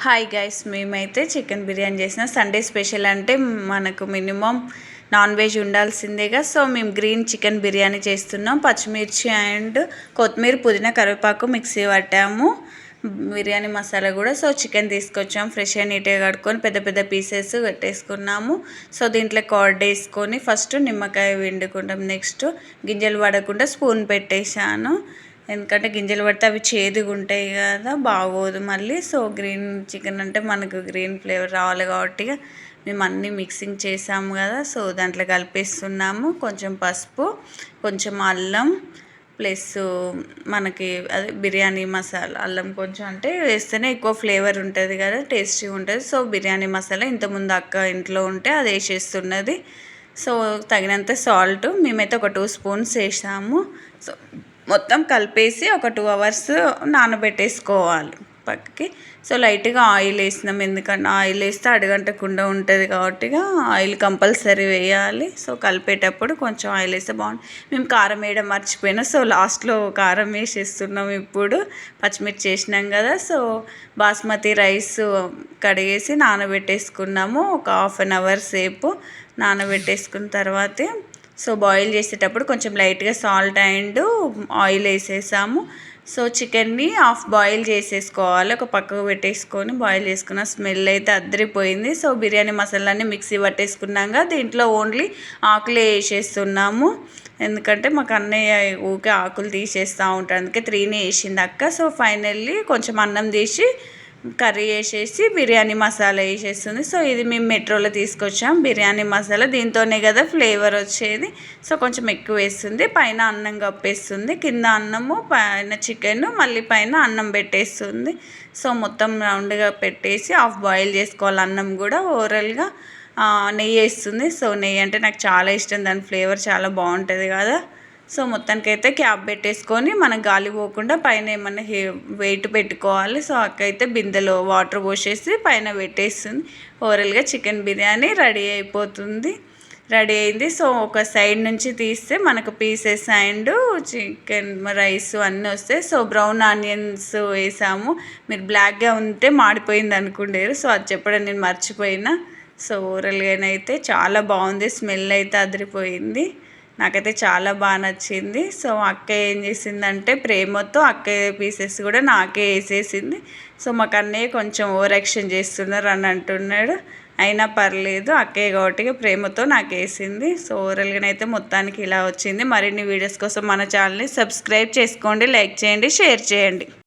Hi guys, మేమైతే chicken biryani చేసిన Sunday special అంటే మనకు మినిమం నాన్ వెజ్ ఉండాల్సిందేగా. సో మేము గ్రీన్ చికెన్ బిర్యానీ చేస్తున్నాం. పచ్చిమిర్చి అండ్ కొత్తిమీర, పుదీనా, కరివేపాకు మిక్సీ పట్టాము. బిర్యానీ మసాలా కూడా. సో చికెన్ తీసుకొచ్చాము, ఫ్రెష్ అండ్ నీట్గా కడుక్కొని పెద్ద పెద్ద పీసెస్ పెట్టేసుకున్నాము. సో దీంట్లో కార్డ్ వేసుకొని ఫస్ట్ నిమ్మకాయ పిండుకుంటాం. నెక్స్ట్ గింజలు పడకుండా స్పూన్ పెట్టేశాను, ఎందుకంటే గింజలు పడితే అవి చేదుగా ఉంటాయి కదా, బాగోదు మళ్ళీ. సో గ్రీన్ చికెన్ అంటే మనకు గ్రీన్ ఫ్లేవర్ రావాలి కాబట్టి మేము అన్నీ మిక్సింగ్ చేసాము కదా. సో దాంట్లో కలిపేస్తున్నాము. కొంచెం పసుపు, కొంచెం అల్లం, ప్లస్ మనకి అదే బిర్యానీ మసాలా. అల్లం కొంచెం అంటే వేస్తేనే ఎక్కువ ఫ్లేవర్ ఉంటుంది కదా, టేస్టీగా ఉంటుంది. సో బిర్యానీ మసాలా ఇంతకుముందు అక్క ఇంట్లో ఉంటే అది వేసేస్తున్నది. సో తగినంత సాల్ట్ మేమైతే ఒక 2 స్పూన్స్ వేసాము. సో మొత్తం కలిపేసి ఒక 2 అవర్స్ నానబెట్టేసుకోవాలి పక్కకి. సో లైట్గా ఆయిల్ వేసినాం, ఎందుకంటే ఆయిల్ వేస్తే అడగంటకుండా ఉంటుంది కాబట్టి ఆయిల్ కంపల్సరీ వేయాలి. సో కలిపేటప్పుడు కొంచెం ఆయిల్ వేస్తే బాగుంటుంది. మేము కారం వేయడం మర్చిపోయినా, సో లాస్ట్లో కారం వేసేస్తున్నాం. ఇప్పుడు పచ్చిమిర్చి వేసినాం కదా. సో బాస్మతి రైస్ కడిగేసి నానబెట్టేసుకున్నాము ఒక 1/2 అవర్ సేపు. నానబెట్టేసుకున్న తర్వాతే సో బాయిల్ చేసేటప్పుడు కొంచెం లైట్గా సాల్ట్ అండ్ ఆయిల్ వేసేసాము. సో చికెన్ని హాఫ్ బాయిల్ చేసేసుకోవాలి, ఒక పక్కకు పెట్టేసుకొని బాయిల్ చేసుకున్న. స్మెల్ అయితే అద్దరిపోయింది. సో బిర్యానీ మసాలాన్ని మిక్సీ పట్టేసుకున్నాక దీంట్లో ఓన్లీ ఆకులే వేసేస్తున్నాము, ఎందుకంటే మాకు అన్నయ్య ఊకే ఆకులు తీసేస్తూ ఉంటారు, అందుకే 3నే వేసింది అక్క. సో ఫైనల్లీ కొంచెం అన్నం తీసి కర్రీ వేసేసి బిర్యానీ మసాలా వేసేస్తుంది. సో ఇది మేము మెట్రోలో తీసుకొచ్చాం బిర్యానీ మసాలా, దీంతోనే కదా ఫ్లేవర్ వచ్చేది. సో కొంచెం ఎక్కువ వేస్తుంది, పైన అన్నం కప్పేస్తుంది, కింద అన్నము పైన చికెన్, మళ్ళీ పైన అన్నం పెట్టేస్తుంది. సో మొత్తం రౌండ్గా పెట్టేసి హాఫ్ బాయిల్ చేసుకోవాలి. అన్నం కూడా ఓవరాల్గా నెయ్యి వేస్తుంది. సో నెయ్యి అంటే నాకు చాలా ఇష్టం, దాని ఫ్లేవర్ చాలా బాగుంటుంది కదా. సో మొత్తానికైతే క్యాప్ పెట్టేసుకొని మనకు గాలి పోకుండా పైన ఏమన్నా వెయిట్ పెట్టుకోవాలి. సో అక్కయితే బిందెలో వాటర్ పోసేసి పైన పెట్టేస్తుంది. ఓవరాల్గా చికెన్ బిర్యానీ రెడీ అయిపోతుంది, రెడీ అయింది. సో ఒక సైడ్ నుంచి తీస్తే మనకు పీసెస్ అండ్ చికెన్ రైస్ అన్నీ వస్తాయి. సో బ్రౌన్ ఆనియన్స్ వేసాము. మీరు బ్లాక్గా ఉంటే మాడిపోయింది అనుకుంటారు, సో అది చెప్పడం నేను మర్చిపోయినా. సో ఓవరాల్గానైతే చాలా బాగుంది, స్మెల్ అయితే అదిరిపోయింది, నాకైతే చాలా బాగా నచ్చింది. సో అక్క ఏం చేసిందంటే ప్రేమతో అక్క పీసెస్ కూడా నాకే వేసేసింది. సో మాకు అన్నయ్య కొంచెం ఓవర్ యాక్షన్ చేస్తున్నారు అని అంటున్నాడు, అయినా పర్లేదు అక్కయ్య కాబట్టి ప్రేమతో నాకు వేసింది. సో ఓవరాల్గానైతే మొత్తానికి ఇలా వచ్చింది. మరిన్ని వీడియోస్ కోసం మన ఛానల్ని సబ్స్క్రైబ్ చేసుకోండి, లైక్ చేయండి, షేర్ చేయండి.